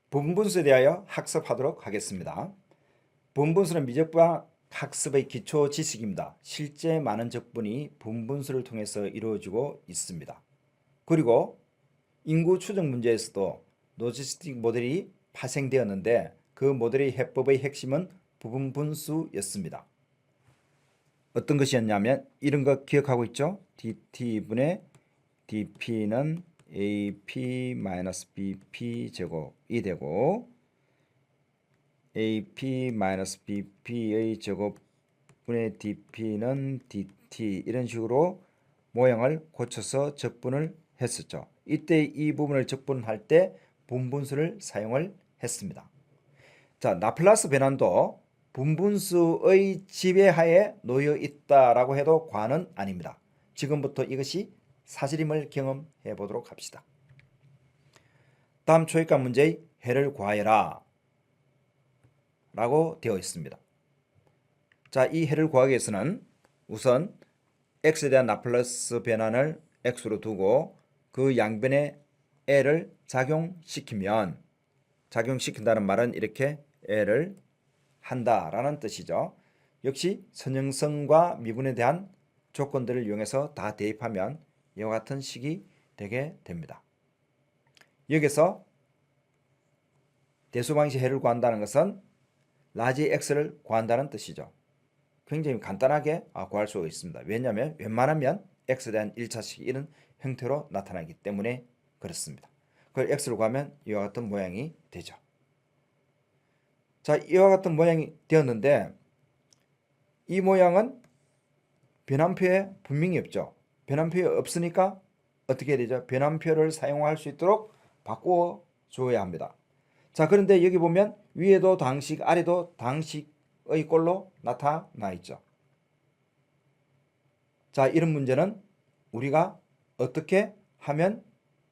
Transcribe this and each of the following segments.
부분분수에 대하여 학습하도록 하겠습니다. 부분분수는 미적분 학습의 기초 지식입니다. 실제 많은 적분이 부분분수를 통해서 이루어지고 있습니다. 그리고 인구 추정 문제에서도 로지스틱 모델이 파생되었는데 그 모델의 해법의 핵심은 부분분수였습니다. 어떤 것이었냐면 이런 거 기억하고 있죠? dt분의 dp는 ap-bp 제곱이 되고 ap-bp의 제곱분의 dp는 dt 이런 식으로 모양을 고쳐서 적분을 했었죠. 이때 이 부분을 적분할 때 분분수를 사용을 했습니다. 자, 라플라스 변환도 분분수의 지배하에 놓여 있다라고 해도 과언은 아닙니다. 지금부터 이것이 사실임을 경험해 보도록 합시다. 다음 초역과 문제의 해를 구하여라 라고 되어 있습니다. 자, 이 해를 구하기 위해서는 우선 x에 대한 라플라스 변환을 x로 두고 그 양변에 l을 작용시키면, 작용시킨다는 말은 이렇게 l을 한다라는 뜻이죠. 역시 선형성과 미분에 대한 조건들을 이용해서 다 대입하면 이와 같은 식이 되게 됩니다. 여기서 대수방식 해를 구한다는 것은 라지 x를 구한다는 뜻이죠. 굉장히 간단하게 구할 수 있습니다. 왜냐하면 웬만하면 x에 대한 1차식 이런 형태로 나타나기 때문에 그렇습니다. 그걸 x를 구하면 이와 같은 모양이 되죠. 자, 이와 같은 모양이 되었는데 이 모양은 변환표에 분명히 없죠. 변환표에 없으니까 어떻게 해야 되죠? 변환표를 사용할 수 있도록 바꾸어 줘야 합니다. 자, 그런데 여기 보면 위에도 당식, 아래도 당식의 꼴로 나타나 있죠. 자, 이런 문제는 우리가 어떻게 하면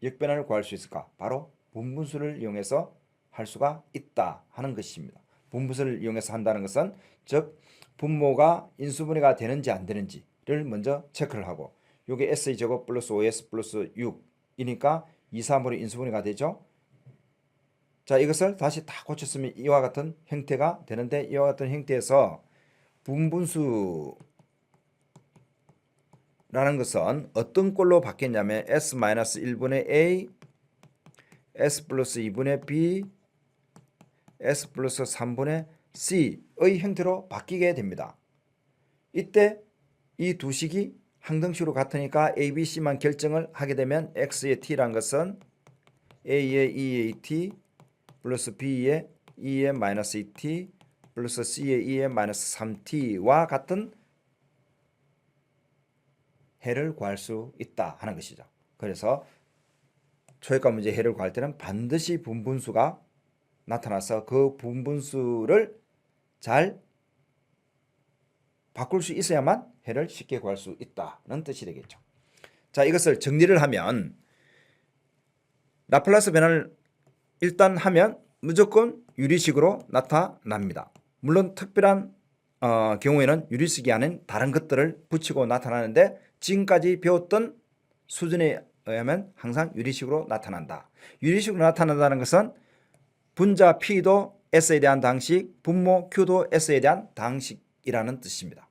역변환을 구할 수 있을까? 바로 분분수를 이용해서 할 수가 있다 하는 것입니다. 분분수를 이용해서 한다는 것은 즉 분모가 인수분해가 되는지 안 되는지를 먼저 체크를 하고, 이게 s의 제곱 플러스 5s 플러스 6이니까 2, 3으로 인수분해가 되죠. 자, 이것을 다시 다 고쳤으면 이와 같은 형태가 되는데, 이와 같은 형태에서 분분수라는 것은 어떤 꼴로 바뀌었냐면 s-1분의 a, s 플러스 2분의 b, s 플러스 3분의 c의 형태로 바뀌게 됩니다. 이때 이 두 식이 항등식으로 같으니까 a, b, c만 결정을 하게 되면 x의 t란 것은 a의 2의 t 플러스 b의 2의 마이너스 2t 플러스 c의 2의 마이너스 3t와 같은 해를 구할 수 있다 하는 것이죠. 그래서 초역과 문제 해를 구할 때는 반드시 분분수가 나타나서 그 분분수를 잘 바꿀 수 있어야만 해를 쉽게 구할 수 있다는 뜻이 되겠죠. 자, 이것을 정리를 하면 라플라스 변환을 일단 하면 무조건 유리식으로 나타납니다. 물론 특별한 경우에는 유리식이 아닌 다른 것들을 붙이고 나타나는데 지금까지 배웠던 수준에 의하면 항상 유리식으로 나타난다. 유리식으로 나타난다는 것은 분자 P도 S에 대한 당식, 분모 Q도 S에 대한 당식이라는 뜻입니다.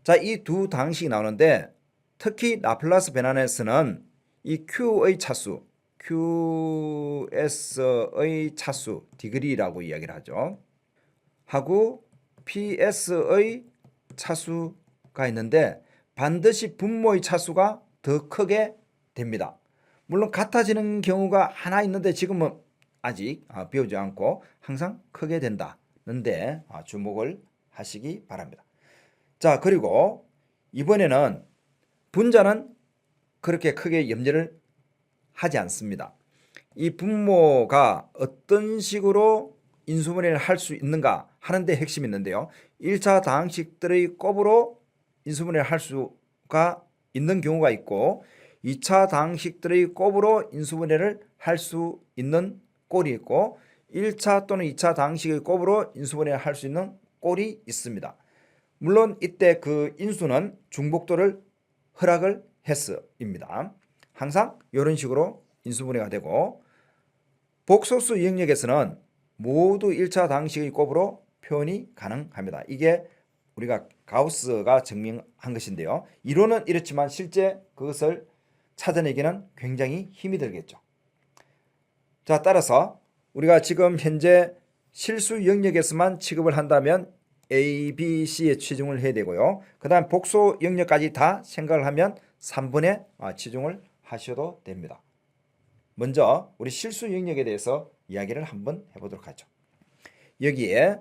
자, 이 두 당식이 나오는데 특히 라플라스 변환에서는 이 Q의 차수, QS의 차수, 디그리라고 이야기를 하죠. 하고 PS의 차수가 있는데 반드시 분모의 차수가 더 크게 됩니다. 물론 같아지는 경우가 하나 있는데 지금은 아직 배우지 않고 항상 크게 된다는데 주목을 하시기 바랍니다. 자, 그리고 이번에는 분자는 그렇게 크게 염려를 하지 않습니다. 이 분모가 어떤 식으로 인수분해를 할 수 있는가 하는 데 핵심이 있는데요. 1차 다항식들의 곱으로 인수분해를 할 수가 있는 경우가 있고 2차 다항식들의 곱으로 인수분해를 할 수 있는 꼴이 있고 1차 또는 2차 다항식의 곱으로 인수분해를 할 수 있는 꼴이 있습니다. 물론 이때 그 인수는 중복도를 허락을 했습니다. 항상 이런 식으로 인수분해가 되고 복소수 영역에서는 모두 1차 방식의 곱으로 표현이 가능합니다. 이게 우리가 가우스가 증명한 것인데요. 이론은 이렇지만 실제 그것을 찾아내기는 굉장히 힘이 들겠죠. 자, 따라서 우리가 지금 현재 실수 영역에서만 취급을 한다면 A, B, C에 치중을 해야 되고요. 그 다음 복소 영역까지 다 생각을 하면 3분에 치중을 하셔도 됩니다. 먼저 우리 실수 영역에 대해서 이야기를 한번 해보도록 하죠. 여기에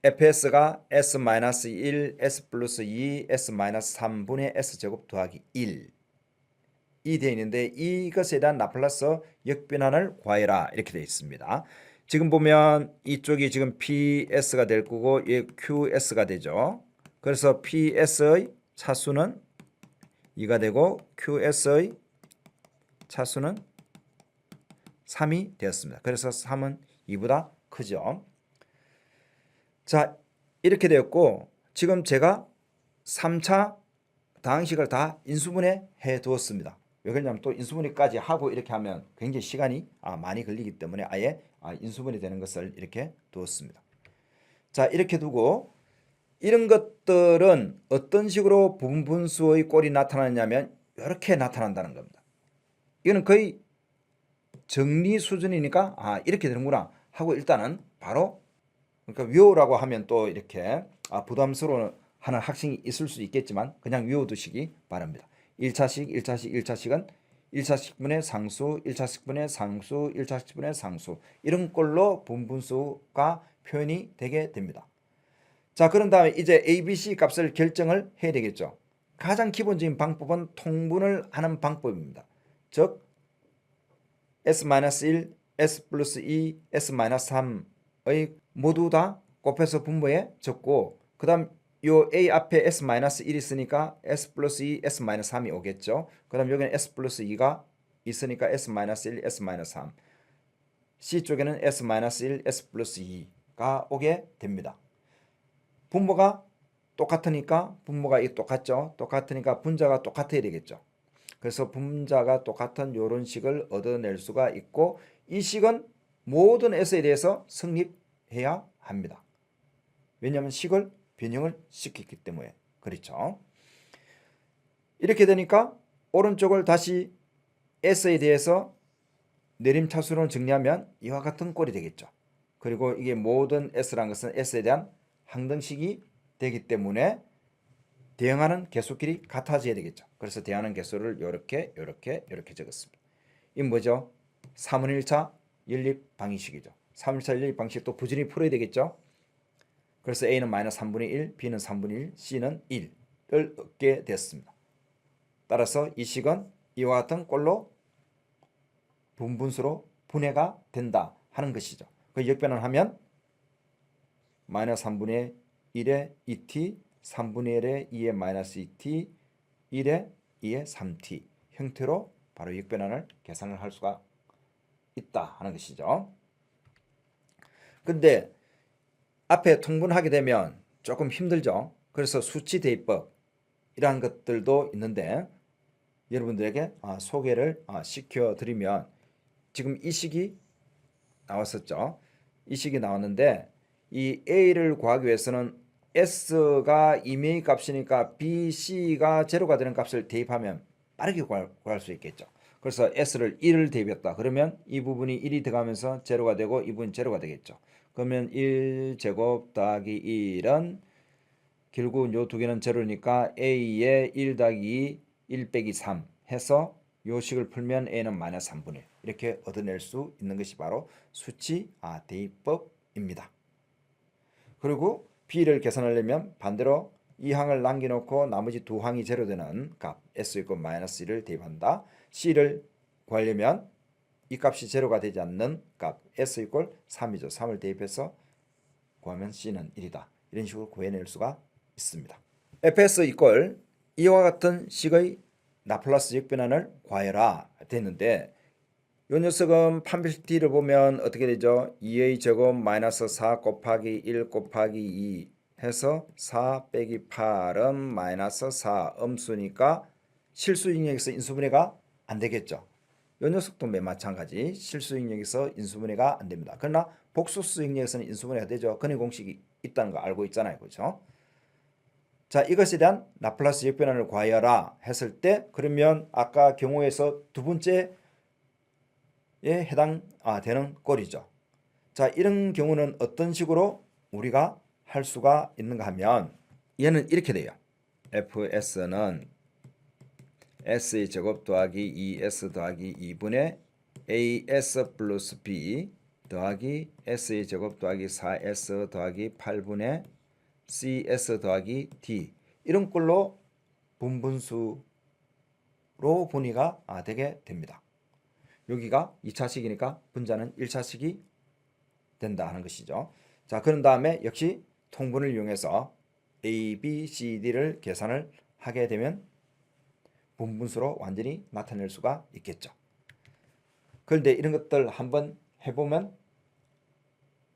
fs가 s-1, s 플러스 2, s-3분의 s제곱 더하기 1 이 되어 있는데 이것에 대한 라플라스 역변환을 구하여라 이렇게 되어 있습니다. 지금 보면 이쪽이 지금 PS가 될 거고 이 QS가 되죠. 그래서 PS의 차수는 2가 되고 QS의 차수는 3이 되었습니다. 그래서 3은 2보다 크죠. 자, 이렇게 되었고 지금 제가 3차 다항식을 다 인수분해 해 두었습니다. 왜 그러냐면 또 인수분해까지 하고 이렇게 하면 굉장히 시간이 많이 걸리기 때문에 아예 인수분해 되는 것을 이렇게 두었습니다. 자, 이렇게 두고 이런 것들은 어떤 식으로 부분분수의 꼴이 나타나냐면 이렇게 나타난다는 겁니다. 이거는 거의 정리 수준이니까 이렇게 되는구나 하고 일단은 바로 그러니까 외우라고 하면 또 이렇게 부담스러워하는 학생이 있을 수 있겠지만 그냥 외워두시기 바랍니다. 1차식은 1차식분의 상수, 1차식분의 상수, 1차식분의 상수 이런 꼴로 분분수가 표현이 되게 됩니다. 자, 그런 다음에 이제 A, B, C 값을 결정을 해야 되겠죠. 가장 기본적인 방법은 통분을 하는 방법입니다. 즉 S-1, S 플러스 2, S-3의 모두 다 곱해서 분모에 적고 그 다음 요 A 앞에 S-1이 있으니까 S 플러스 2, S-3이 오겠죠. 그 다음 여기는 S 플러스 2가 있으니까 S-1, S-3 C 쪽에는 S-1, S 플러스 2가 오게 됩니다. 분모가 똑같으니까 분모가 똑같죠. 똑같으니까 분자가 똑같아야 되겠죠. 그래서 분자가 똑같은 이런 식을 얻어낼 수가 있고 이 식은 모든 S에 대해서 성립해야 합니다. 왜냐하면 식을 변형을 시켰기 때문에 그렇죠. 이렇게 되니까 오른쪽을 다시 S에 대해서 내림차순으로 정리하면 이와 같은 꼴이 되겠죠. 그리고 이게 모든 S라는 것은 S에 대한 항등식이 되기 때문에 대응하는 개수끼리 같아져야 되겠죠. 그래서 대응하는 개수를 이렇게 적었습니다. 이 뭐죠? 3분 1차 연립 방정식이죠. 3분 1차 연립 방식 또 부지런히 풀어야 되겠죠. 그래서 A는 마이너스 3분의 1, B는 3분의 1, C는 1을 얻게 됐습니다. 따라서 이 식은 이와 같은 꼴로 분분수로 분해가 된다 하는 것이죠. 그 역변을 하면 마이너스 3분의 1의 2t 3분의 1의 2의 마이너스 2t 1의 2의 3t 형태로 바로 역변환을 계산을 할 수가 있다 하는 것이죠. 근데 앞에 통분하게 되면 조금 힘들죠. 그래서 수치 대입법 이러한 것들도 있는데 여러분들에게 소개를 시켜드리면 지금 이 식이 나왔었죠. 이 식이 나왔는데 이 A를 구하기 위해서는 S가 이메이 값이니까 B, C가 제로가 되는 값을 대입하면 빠르게 구할 수 있겠죠. 그래서 S를 1을 대입했다. 그러면 이 부분이 1이 들어가면서 제로가 되고 이 부분이 제로가 되겠죠. 그러면 1제곱 더하기 1은 결국 요 두 개는 제로니까 A의 1 더하기 2, 1 빼기 3 해서 요 식을 풀면 A는 마이너스 3분의 1 이렇게 얻어낼 수 있는 것이 바로 수치 대입법입니다. 그리고 B를 계산하려면 반대로 이 항을 남겨놓고 나머지 두 항이 제로 되는 값 S 이고 마이너스 1을 대입한다. C를 구하려면 이 값이 제로가 되지 않는 값 S 이꼴 3이죠. 3을 대입해서 구하면 C는 1이다. 이런 식으로 구해낼 수가 있습니다. fs 이꼴 이와 같은 식의 라플라스 역변환을 구하여라 됐는데 이 녀석은 판별식D를 보면 어떻게 되죠? 2a 제곱 마이너스 4 곱하기 1 곱하기 2 해서 4 빼기 8은 마이너스 4 음수니까 실수 영역에서 인수분해가 안 되겠죠. 이 녀석도 맨 마찬가지 실수 영역에서 인수분해가 안 됩니다. 그러나 복소수 영역에서는 인수분해가 되죠. 근해 공식이 있다는 거 알고 있잖아요. 그렇죠? 자, 이것에 대한 라플라스 역변환을 구하여라 했을 때 그러면 아까 경우에서 두 번째에 해당 되는 꼴이죠. 자, 이런 경우는 어떤 식으로 우리가 할 수가 있는가 하면 얘는 이렇게 돼요. fs는 s의 제곱 더하기 2s 더하기 2분의 as 플러스 b 더하기 s의 제곱 더하기 4s 더하기 8분의 cs 더하기 d 이런 꼴로 분분수로 분위가 되게 됩니다. 여기가 2차식이니까 분자는 1차식이 된다 하는 것이죠. 자, 그런 다음에 역시 통분을 이용해서 A, B, C, D를 계산을 하게 되면 분분수로 완전히 나타낼 수가 있겠죠. 그런데 이런 것들 한번 해보면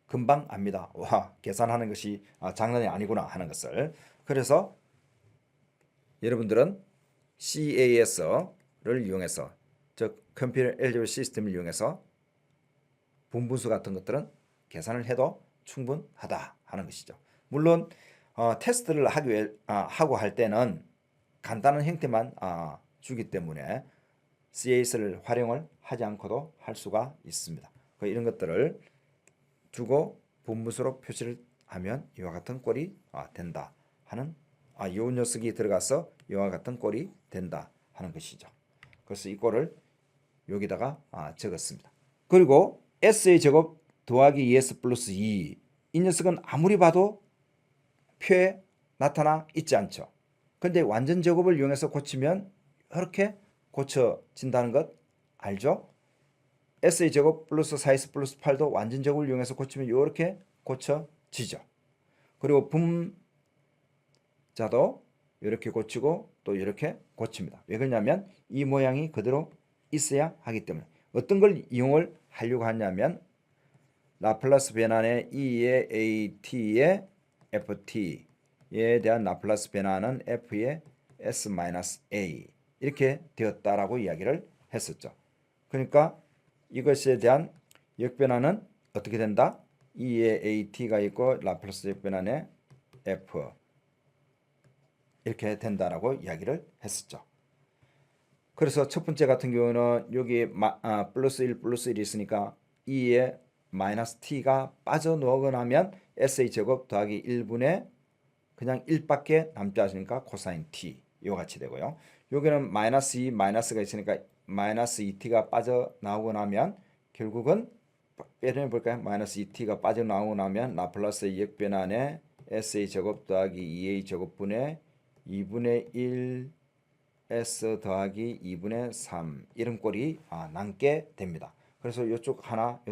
금방 압니다. 와, 계산하는 것이 장난이 아니구나 하는 것을. 그래서 여러분들은 CAS를 이용해서 즉 컴퓨터 엘제브라 시스템을 이용해서 분분수 같은 것들은 계산을 해도 충분하다 하는 것이죠. 물론 테스트를 하고 할 때는 간단한 형태만 주기 때문에 CAS를 활용을 하지 않고도 할 수가 있습니다. 이런 것들을 두고 분분수로 표시를 하면 이와 같은 꼴이 된다 하는 이 녀석이 들어가서 이와 같은 꼴이 된다 하는 것이죠. 그래서 이 꼴을 여기다가 적었습니다. 그리고 S의 제곱 더하기 2S 플러스 2 이 녀석은 아무리 봐도 표에 나타나 있지 않죠. 그런데 완전 제곱을 이용해서 고치면 이렇게 고쳐진다는 것 알죠? S의 제곱 플러스 4S 플러스 8도 완전 제곱을 이용해서 고치면 이렇게 고쳐지죠. 그리고 분자도 이렇게 고치고 또 이렇게 고칩니다. 왜 그러냐면 이 모양이 그대로 있어야 하기 때문에. 어떤 걸 이용을 하려고 하냐면 라플라스 변환의 E의 AT의 FT에 대한 라플라스 변환은 F의 S-A 이렇게 되었다라고 이야기를 했었죠. 그러니까 이것에 대한 역변환은 어떻게 된다? E의 AT가 있고 라플라스 역변환의 F 이렇게 된다라고 이야기를 했었죠. 그래서 첫 번째 같은 경우는 여기 플러스 1 플러스 1이 있으니까 E의 마이너스 T가 빠져나오고 나면 S의 제곱 더하기 1분의 그냥 1밖에 남지 않으니까 코사인 T 이와 같이 되고요. 여기는 마이너스 2 마이너스가 있으니까 마이너스 2T가 빠져나오고 나면 결국은 빼내 볼까요? 마이너스 2T가 빠져나오고 나면 라플라스의 역변환에 S의 제곱 더하기 2A 제곱분의 2분의 1 S 더하기 2분의 3 이런 꼴이 남게 됩니다. 그래서 이쪽 하나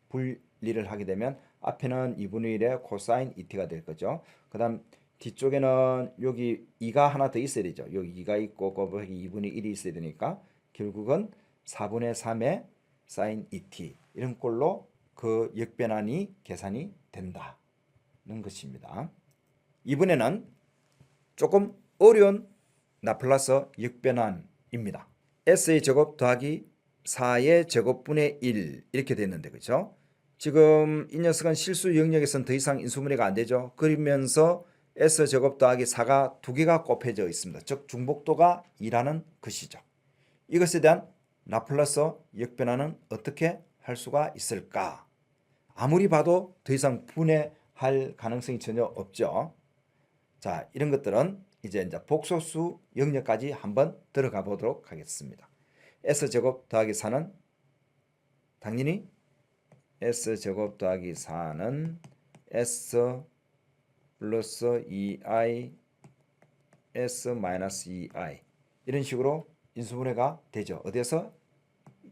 분리를 하게 되면 앞에는 2분의 1의 코사인 2t가 될 거죠. 그 다음 뒤쪽에는 여기 2가 하나 더 있어야 되죠. 여기 2가 있고 곱하기 2분의 1이 있어야 되니까 결국은 4분의 3의 사인 2t 이런 꼴로 그 역변환이 계산이 된다는 것입니다. 이번에는 조금 어려운 라플라스 역변환입니다. S의 제곱 더하기 4의 제곱분의 1 이렇게 됐는데 그렇죠? 지금 이 녀석은 실수 영역에서는 더 이상 인수분해가 안 되죠. 그러면서 S제곱 더하기 4가 두 개가 곱해져 있습니다. 즉 중복도가 2라는 것이죠. 이것에 대한 라플라스 역변환은 어떻게 할 수가 있을까? 아무리 봐도 더 이상 분해할 가능성이 전혀 없죠. 자, 이런 것들은 이제 복소수 영역까지 한번 들어가 보도록 하겠습니다. S제곱 더하기 4는 당연히 S제곱 더하기 4는 S 플러스 2i S 마이너스 2i 이런 식으로 인수분해가 되죠. 어디에서?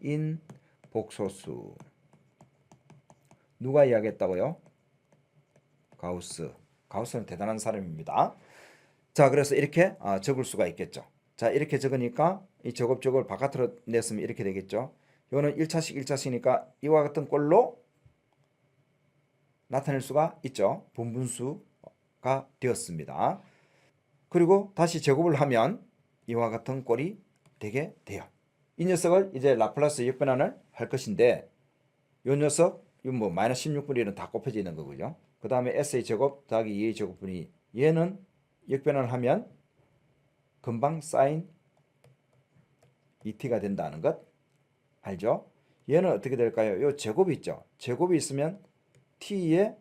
인 복소수. 누가 이야기했다고요? 가우스. 가우스는 대단한 사람입니다. 자, 그래서 이렇게 적을 수가 있겠죠. 자, 이렇게 적으니까 이 제곱적을 바깥으로 냈으면 이렇게 되겠죠. 이거는 1차식이니까 이와 같은 꼴로 나타낼 수가 있죠. 분분수가 되었습니다. 그리고 다시 제곱을 하면 이와 같은 꼴이 되게 돼요. 이 녀석을 이제 라플라스 역변환을 할 것인데 요 녀석 이거 뭐 마이너스 16분의 1은 다 곱해져 있는 거고요. 그 다음에 SA 제곱 더하기 2A 제곱분이 얘는 역변환을 하면 금방 사인 ET가 된다는 것 알죠? 얘는 어떻게 될까요? 요 제곱이 있죠. 제곱이 있으면 T에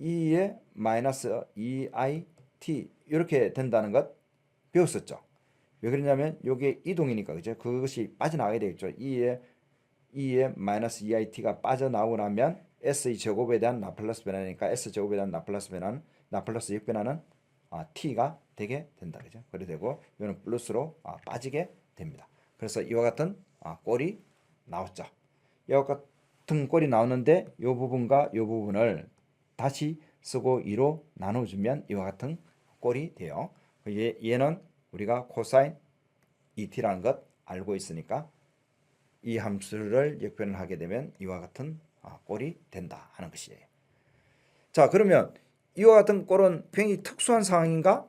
2에 마이너스 2IT 이렇게 된다는 것 배웠었죠. 왜 그러냐면 요게 이동이니까 그죠? 그것이 빠져나가야 되겠죠. 2에 마이너스 2IT가 빠져나오고 나면 SE 제곱에 대한 라플라스 변화니까 S 제곱에 대한 라플라스 변화는 라플라스 역변화는 T가 되게 된다. 그죠? 그래 되고 이거는 플러스로 빠지게 됩니다. 그래서 이와 같은 꼴이 나왔죠. 이와 같은 꼴이 나오는데 이 부분과 이 부분을 다시 쓰고 2로 나눠주면 이와 같은 꼴이 돼요. 얘는 우리가 코사인 ET라는 것 알고 있으니까 이 함수를 역변을 하게 되면 이와 같은 꼴이 된다 하는 것이에요. 자, 그러면 이와 같은 꼴은 굉장히 특수한 상황인가?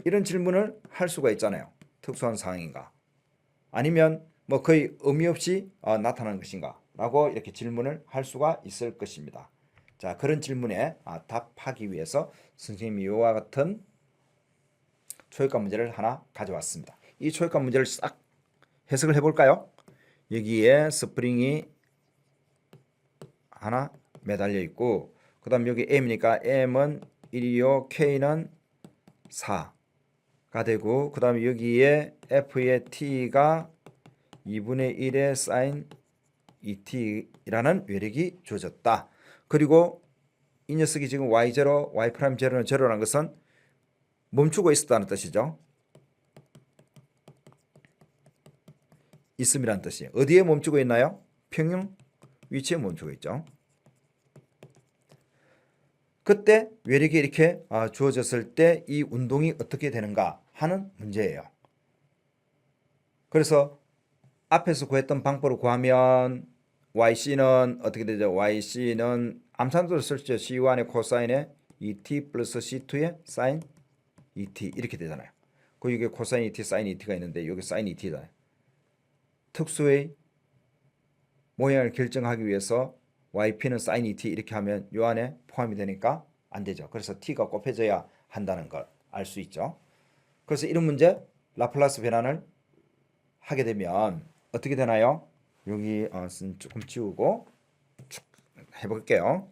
이런 질문을 할 수가 있잖아요. 특수한 상황인가? 아니면 뭐 거의 의미 없이 나타나는 것인가? 라고 이렇게 질문을 할 수가 있을 것입니다. 자, 그런 질문에 답하기 위해서 선생님이 이와 같은 초역관 문제를 하나 가져왔습니다. 이 초역관 문제를 싹 해석을 해볼까요? 여기에 스프링이 하나 매달려 있고 그 다음 여기 M이니까 M은 1이요 K는 4가 되고 그 다음에 여기에 F의 T가 2분의 1의 사인 ET라는 외력이 주어졌다. 그리고 이 녀석이 지금 Y0, Y'0는 제로라는 것은 멈추고 있었다는 뜻이죠. 있음이란 뜻이에요. 어디에 멈추고 있나요? 평형 위치에 멈추고 있죠. 그때 외력이 이렇게 주어졌을 때 이 운동이 어떻게 되는가 하는 문제예요. 그래서 앞에서 구했던 방법으로 구하면 YC는 어떻게 되죠? YC는 암산도를 쓸죠. C1의 코사인에 ET 플러스 C2의 사인 ET 이렇게 되잖아요. 그 이게 코사인 ET, 사인 ET가 있는데 여기 사인 ET잖아요. 특수의 모양을 결정하기 위해서 YP는 사인 ET 이렇게 하면 요 안에 포함이 되니까 안 되죠. 그래서 T가 곱해져야 한다는 걸 알 수 있죠. 그래서 이런 문제 라플라스 변환을 하게 되면 어떻게 되나요? 여기 조금 지우고 해볼게요.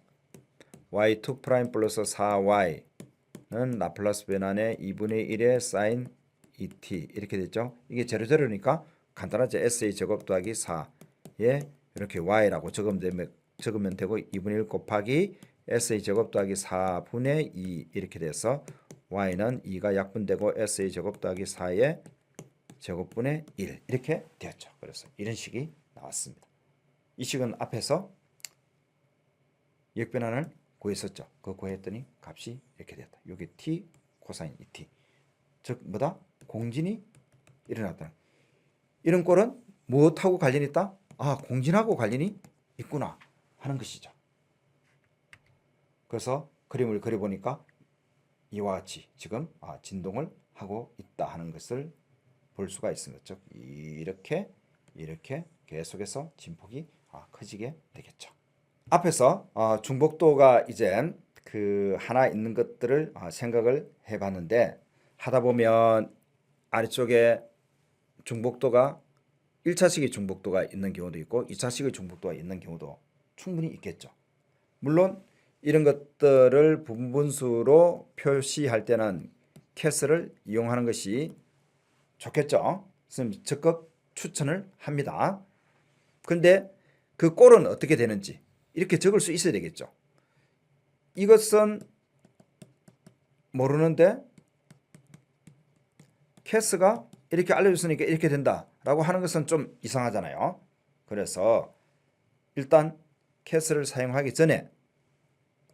y2' 플러스 4y는 라플라스 변환의 2분의 1의 사인 ET 이렇게 됐죠. 이게 제로제로니까 간단하죠. SA 제곱 더하기 4에 이렇게 y라고 적으면 되고 2분의 1 곱하기 SA 제곱 더하기 4분의 2 이렇게 돼서 y는 2가 약분되고 SA 제곱 더하기 4의 제곱분의 1 이렇게 되었죠. 그래서 이런 식이 나왔습니다. 이 식은 앞에서 역변환을 구했었죠. 그 구했더니 값이 이렇게 됐다. 여기 t 코사인 2t 즉 뭐다? 공진이 일어났다. 이런 꼴은 무엇하고 관련이 있다? 공진하고 관련이 있구나 하는 것이죠. 그래서 그림을 그려보니까 이와 같이 지금 진동을 하고 있다 하는 것을 볼 수가 있습니다. 즉 이렇게 계속해서 진폭이 커지게 되겠죠. 앞에서 중복도가 이제 그 하나 있는 것들을 생각을 해봤는데 하다 보면 아래쪽에 중복도가 1차식의 중복도가 있는 경우도 있고 2차식의 중복도가 있는 경우도 충분히 있겠죠. 물론 이런 것들을 분분수로 표시할 때는 캐스를 이용하는 것이 좋겠죠. 선생님 적극 추천을 합니다. 그런데 그 꼴은 어떻게 되는지 이렇게 적을 수 있어야 되겠죠. 이것은 모르는데 캐스가 이렇게 알려줬으니까 이렇게 된다라고 하는 것은 좀 이상하잖아요. 그래서 일단 캐스를 사용하기 전에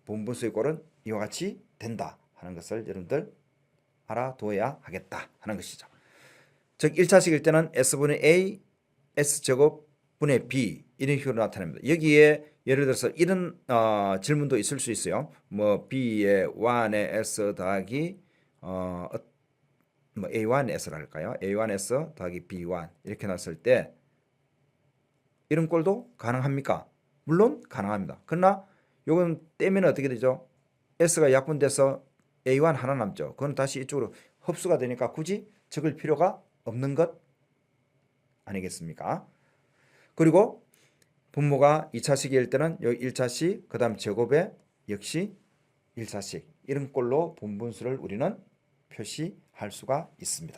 분분수의 꼴은 이와 같이 된다 하는 것을 여러분들 알아둬야 하겠다 하는 것이죠. 즉 1차식일 때는 S분의 A, S제곱분의 B 이런 식으로 나타납니다. 여기에 예를 들어서 이런 질문도 있을 수 있어요. 뭐 B의 1의 S 더하기 뭐 A1S라 할까요? A1S 더하기 B1 이렇게 놨을 때 이런 꼴도 가능합니까? 물론 가능합니다. 그러나 요건 떼면 어떻게 되죠? S가 약분돼서 A1 하나 남죠. 그건 다시 이쪽으로 흡수가 되니까 굳이 적을 필요가 없는 것 아니겠습니까? 그리고 분모가 2차식일 때는 여기 1차식, 그 다음 제곱에 역시 1차식 이런 꼴로 분분수를 우리는 표시할 수가 있습니다.